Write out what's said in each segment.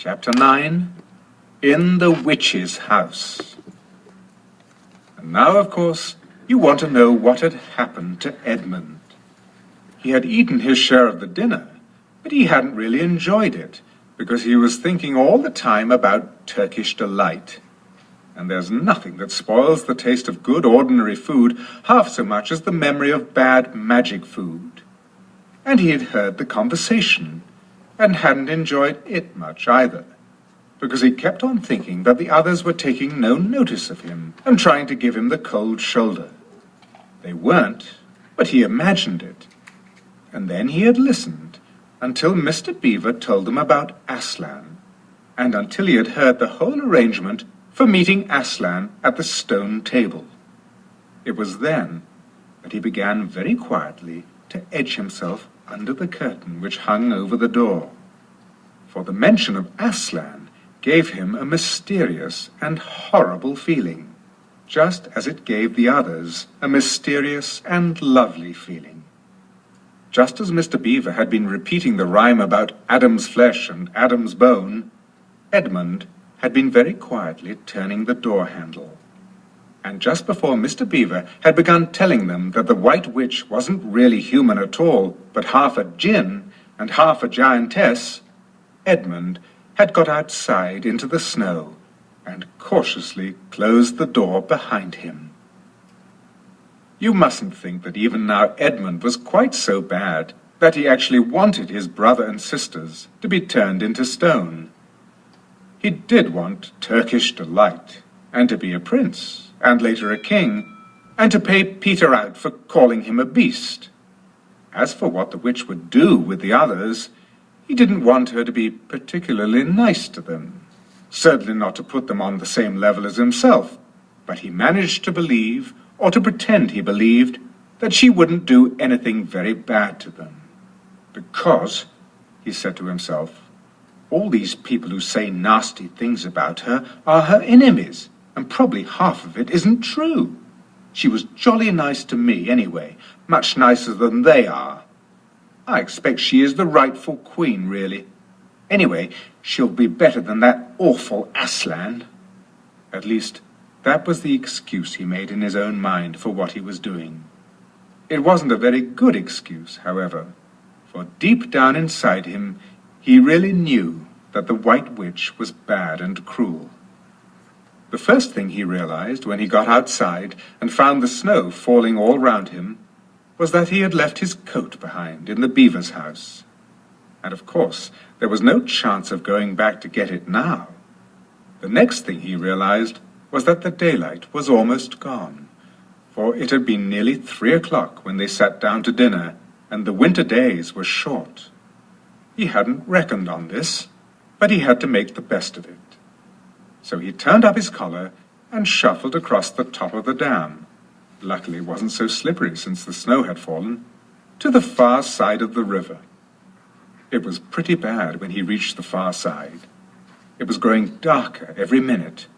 Chapter 9, In the Witch's House. And now, of course, you want to know what had happened to Edmund. He had eaten his share of the dinner, but he hadn't really enjoyed it, because he was thinking all the time about Turkish delight. And there's nothing that spoils the taste of good ordinary food half so much as the memory of bad magic food. And he had heard the conversation, and hadn't enjoyed it much either, because he kept on thinking that the others were taking no notice of him and trying to give him the cold shoulder. They weren't, but he imagined it. And then he had listened until Mr. Beaver told them about Aslan, and until he had heard the whole arrangement for meeting Aslan at the stone table. It was then that he began very quietly to edge himself under the curtain which hung over the door, for the mention of Aslan gave him a mysterious and horrible feeling, just as it gave the others a mysterious and lovely feeling. Just as Mr. Beaver had been repeating the rhyme about Adam's flesh and Adam's bone, Edmund had been very quietly turning the door handle. And just before Mr. Beaver had begun telling them that the White Witch wasn't really human at all, but half a djinn and half a giantess, Edmund had got outside into the snow and cautiously closed the door behind him. You mustn't think that even now Edmund was quite so bad that he actually wanted his brother and sisters to be turned into stone. He did want Turkish delight, and to be a prince, and later a king, and to pay Peter out for calling him a beast. As for what the witch would do with the others, he didn't want her to be particularly nice to them, certainly not to put them on the same level as himself, but he managed to believe, or to pretend he believed, that she wouldn't do anything very bad to them. Because, he said to himself, all these people who say nasty things about her are her enemies, and probably half of it isn't true. She was jolly nice to me anyway, much nicer than they are. I expect she is the rightful queen, really. Anyway, she'll be better than that awful Aslan. At least, that was the excuse he made in his own mind for what he was doing. It wasn't a very good excuse, however, for deep down inside him, he really knew that the White Witch was bad and cruel. The first thing he realized when he got outside and found the snow falling all round him was that he had left his coat behind in the beaver's house. And of course, there was no chance of going back to get it now. The next thing he realized was that the daylight was almost gone, for it had been nearly 3 o'clock when they sat down to dinner, and the winter days were short. He hadn't reckoned on this, but he had to make the best of it. So he turned up his collar and shuffled across the top of the dam. Luckily it wasn't so slippery since the snow had fallen, to the far side of the river. It was pretty bad when he reached the far side. It was growing darker every minute,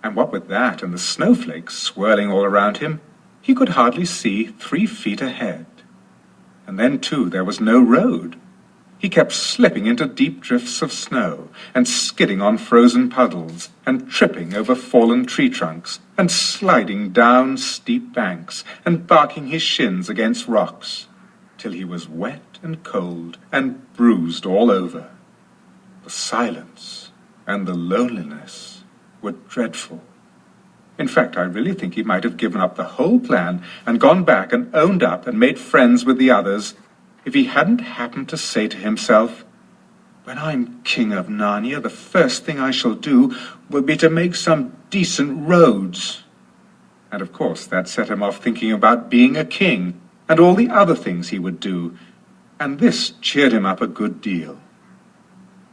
and what with that and the snowflakes swirling all around him, he could hardly see 3 feet ahead. And then, too, there was no road. He kept slipping into deep drifts of snow, and skidding on frozen puddles, and tripping over fallen tree trunks, and sliding down steep banks, and barking his shins against rocks, till he was wet and cold and bruised all over. The silence and the loneliness were dreadful. In fact, I really think he might have given up the whole plan and gone back and owned up and made friends with the others, if he hadn't happened to say to himself, when I'm king of Narnia, the first thing I shall do will be to make some decent roads. And of course that set him off thinking about being a king and all the other things he would do, and this cheered him up a good deal.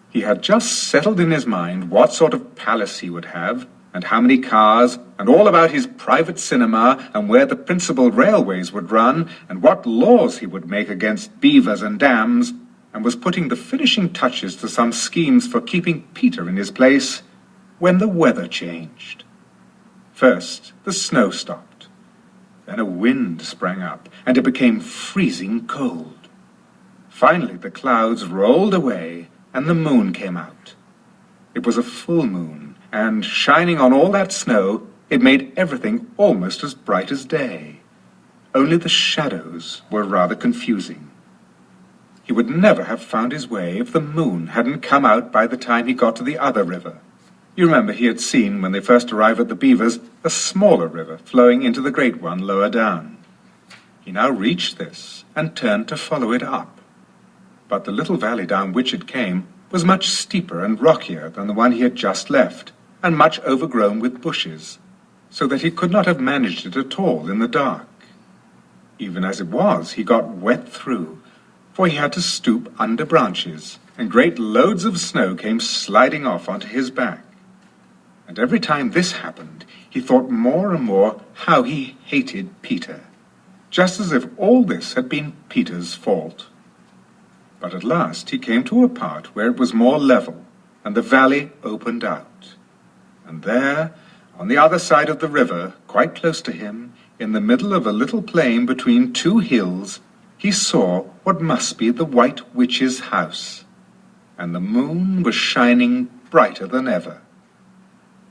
He had just settled in his mind what sort of palace he would have, and how many cars, and all about his private cinema, and where the principal railways would run, and what laws he would make against beavers and dams, and was putting the finishing touches to some schemes for keeping Peter in his place, when the weather changed. First, the snow stopped. Then a wind sprang up, and it became freezing cold. Finally, the clouds rolled away, and the moon came out. It was a full moon, and shining on all that snow, it made everything almost as bright as day. Only the shadows were rather confusing. He would never have found his way if the moon hadn't come out by the time he got to the other river. You remember he had seen, when they first arrived at the Beavers, a smaller river flowing into the great one lower down. He now reached this and turned to follow it up. But the little valley down which it came was much steeper and rockier than the one he had just left, and much overgrown with bushes, so that he could not have managed it at all in the dark. Even as it was, he got wet through, for he had to stoop under branches, and great loads of snow came sliding off onto his back. And every time this happened, he thought more and more how he hated Peter, just as if all this had been Peter's fault. But at last he came to a part where it was more level, and the valley opened out. And there, on the other side of the river, quite close to him, in the middle of a little plain between two hills, he saw what must be the White Witch's house, and the moon was shining brighter than ever.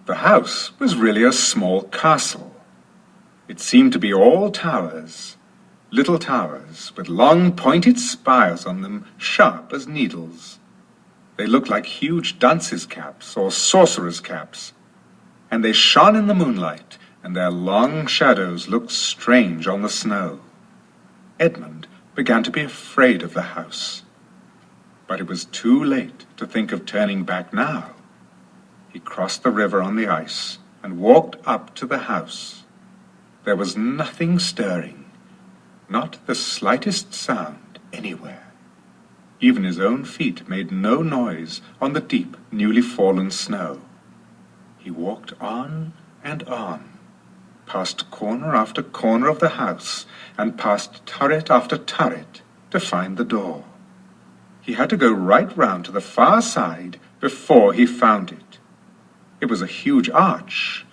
The house was really a small castle. It seemed to be all towers, little towers with long pointed spires on them, sharp as needles. They looked like huge dunces' caps or sorcerers' caps, and they shone in the moonlight, and their long shadows looked strange on the snow. Edmund began to be afraid of the house, but it was too late to think of turning back now. He crossed the river on the ice and walked up to the house. There was nothing stirring, not the slightest sound anywhere. Even his own feet made no noise on the deep, newly fallen snow. He walked on and on, past corner after corner of the house, and past turret after turret, to find the door. He had to go right round to the far side before he found it. It was a huge arch,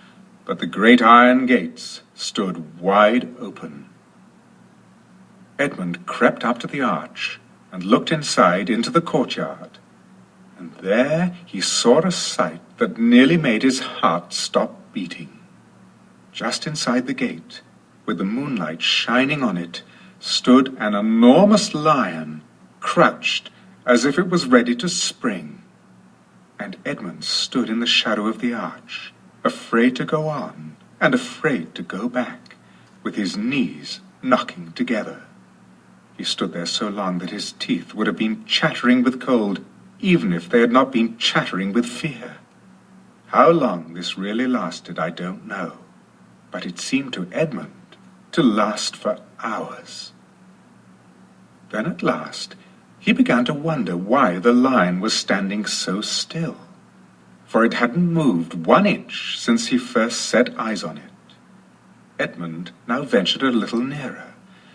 but the great iron gates stood wide open. Edmund crept up to the arch and looked inside into the courtyard, and there he saw a sight that nearly made his heart stop beating. Just inside the gate, with the moonlight shining on it, stood an enormous lion, crouched as if it was ready to spring. And Edmund stood in the shadow of the arch, afraid to go on and afraid to go back, with his knees knocking together. He stood there so long that his teeth would have been chattering with cold, even if they had not been chattering with fear. How long this really lasted, I don't know, but it seemed to Edmund to last for hours. Then at last he began to wonder why the lion was standing so still, for it hadn't moved 1 inch since he first set eyes on it. Edmund now ventured a little nearer,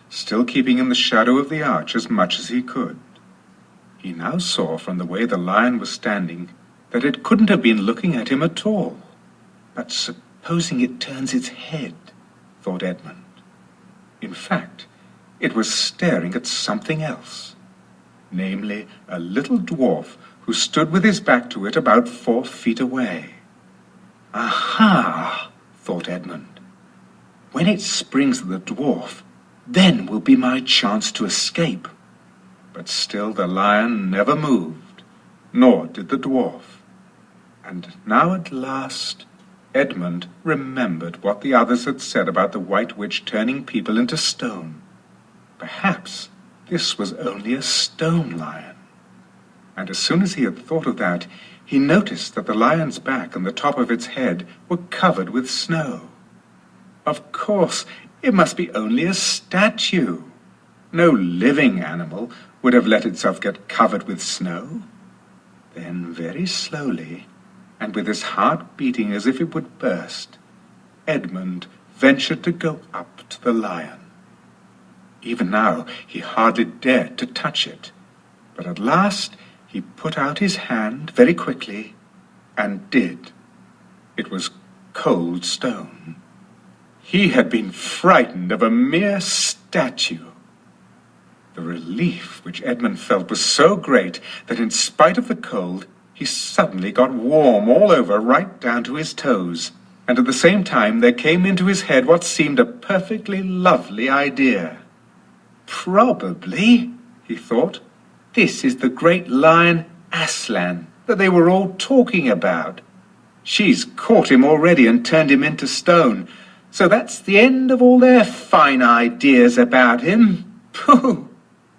still keeping in the shadow of the arch as much as he could. He now saw from the way the lion was standing that it couldn't have been looking at him at all. But supposing it turns its head, thought Edmund. In fact, it was staring at something else, namely a little dwarf who stood with his back to it about 4 feet away. Aha, thought Edmund. When it springs at the dwarf, then will be my chance to escape. But still the lion never moved, nor did the dwarf. And now at last Edmund remembered what the others had said about the White Witch turning people into stone. Perhaps this was only a stone lion. And as soon as he had thought of that, he noticed that the lion's back and the top of its head were covered with snow. Of course, it must be only a statue. No living animal would have let itself get covered with snow. Then very slowly, and with his heart beating as if it would burst, Edmund ventured to go up to the lion. Even now he hardly dared to touch it, but at last he put out his hand very quickly, and did. It was cold stone. He had been frightened of a mere statue. The relief which Edmund felt was so great that in spite of the cold, he suddenly got warm all over, right down to his toes, and at the same time there came into his head what seemed a perfectly lovely idea. Probably, he thought, this is the great lion Aslan that they were all talking about. She's caught him already and turned him into stone, so that's the end of all their fine ideas about him. Pooh!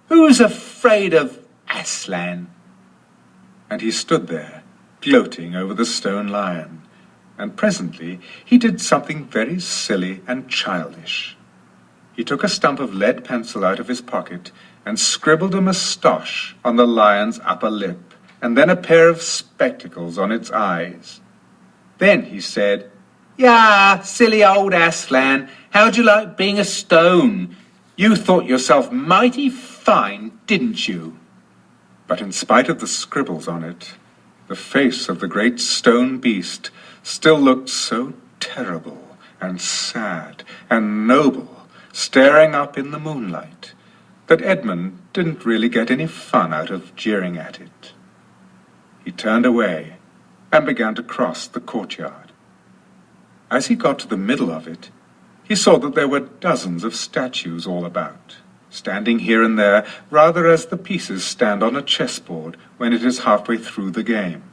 Who's afraid of Aslan? And he stood there, gloating over the stone lion, and presently he did something very silly and childish. He took a stump of lead pencil out of his pocket and scribbled a moustache on the lion's upper lip, and then a pair of spectacles on its eyes. Then he said, "Yah, silly old Aslan, how'd you like being a stone? You thought yourself mighty fine, didn't you?" But in spite of the scribbles on it, the face of the great stone beast still looked so terrible and sad and noble, staring up in the moonlight, that Edmund didn't really get any fun out of jeering at it. He turned away and began to cross the courtyard. As he got to the middle of it, he saw that there were dozens of statues all about, standing here and there rather as the pieces stand on a chessboard when it is halfway through the game.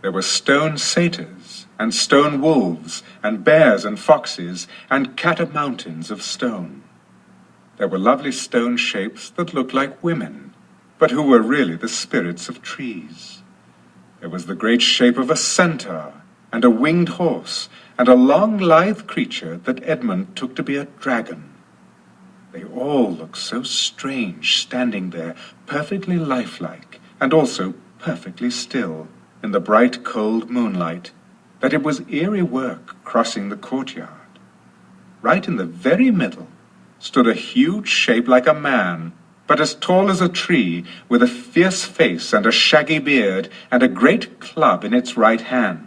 There were stone satyrs and stone wolves and bears and foxes and catamountains of stone. There were lovely stone shapes that looked like women, but who were really the spirits of trees. There was the great shape of a centaur and a winged horse and a long lithe creature that Edmund took to be a dragon. They all looked so strange standing there, perfectly lifelike and also perfectly still in the bright cold moonlight, that it was eerie work crossing the courtyard. Right in the very middle stood a huge shape like a man, but as tall as a tree, with a fierce face and a shaggy beard and a great club in its right hand.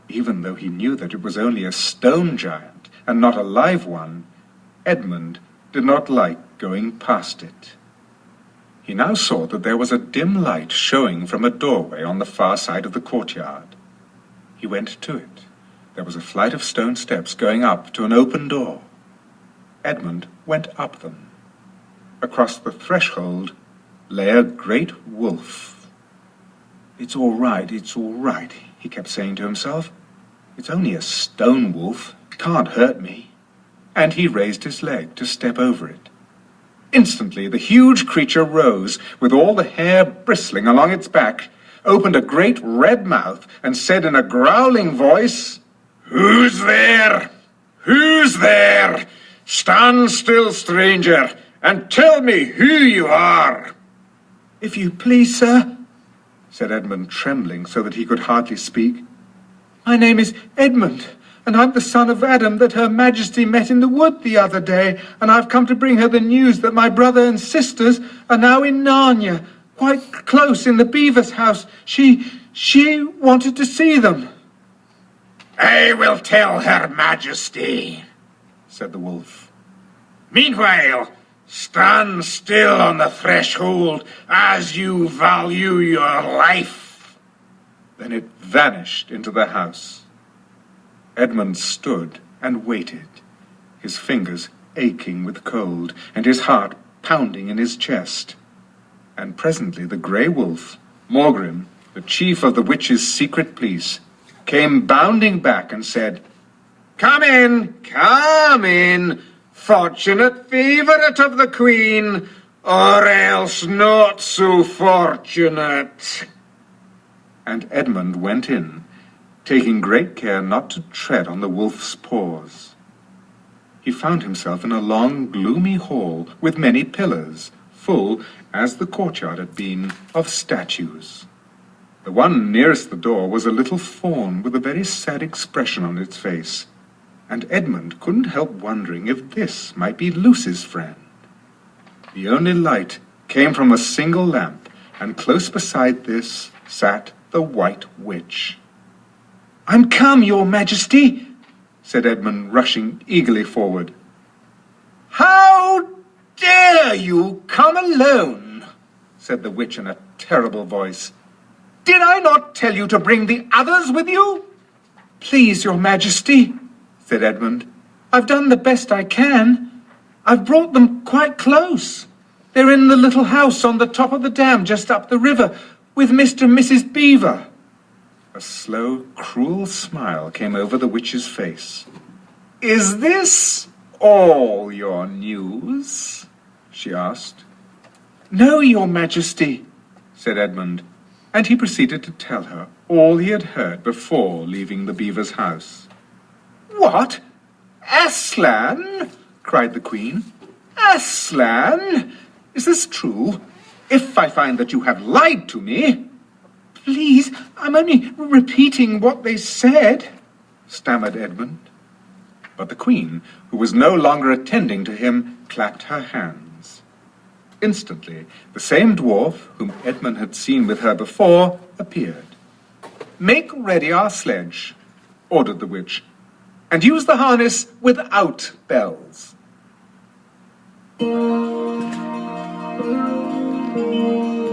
Even though he knew that it was only a stone giant and not a live one, Edmund did not like going past it. He now saw that there was a dim light showing from a doorway on the far side of the courtyard. He went to it. There was a flight of stone steps going up to an open door. Edmund went up them. Across the threshold lay a great wolf. It's all right, he kept saying to himself. It's only a stone wolf. It can't hurt me. And he raised his leg to step over it. Instantly the huge creature rose, with all the hair bristling along its back, opened a great red mouth, and said in a growling voice, "Who's there? Who's there? Stand still, stranger, and tell me who you are." "If you please, sir," said Edmund, trembling so that he could hardly speak. "My name is Edmund, and I'm the son of Adam that Her Majesty met in the wood the other day, and I've come to bring her the news that my brother and sisters are now in Narnia, quite close in the beaver's house. She wanted to see them." "I will tell Her Majesty," said the wolf. "Meanwhile, stand still on the threshold as you value your life." Then it vanished into the house. Edmund stood and waited, his fingers aching with cold and his heart pounding in his chest. And presently the grey wolf, Morgrim, the chief of the witches' secret police, came bounding back and said, come in, fortunate favourite of the Queen, or else not so fortunate." And Edmund went in, taking great care not to tread on the wolf's paws. He found himself in a long, gloomy hall with many pillars, full, as the courtyard had been, of statues. The one nearest the door was a little fawn with a very sad expression on its face, and Edmund couldn't help wondering if this might be Lucy's friend. The only light came from a single lamp, and close beside this sat the White Witch. "I'm come, Your Majesty," said Edmund, rushing eagerly forward. "How dare you come alone?" said the witch in a terrible voice. Did I not tell you to bring the others with you? Please, your majesty, said Edmund. I've done the best I can. I've brought them quite close. They're in the little house on the top of the dam just up the river with Mr. and Mrs. Beaver. A slow, cruel smile came over the witch's face. Is this all your news? She asked. No, your majesty, said Edmund, and he proceeded to tell her all he had heard before leaving the beaver's house. What? Aslan? Cried the queen. Aslan? Is this true? If I find that you have lied to me... Please, I'm only repeating what they said, stammered Edmund. But the queen, who was no longer attending to him, clapped her hands. Instantly, the same dwarf, whom Edmund had seen with her before, appeared. Make ready our sledge, ordered the witch, and use the harness without bells.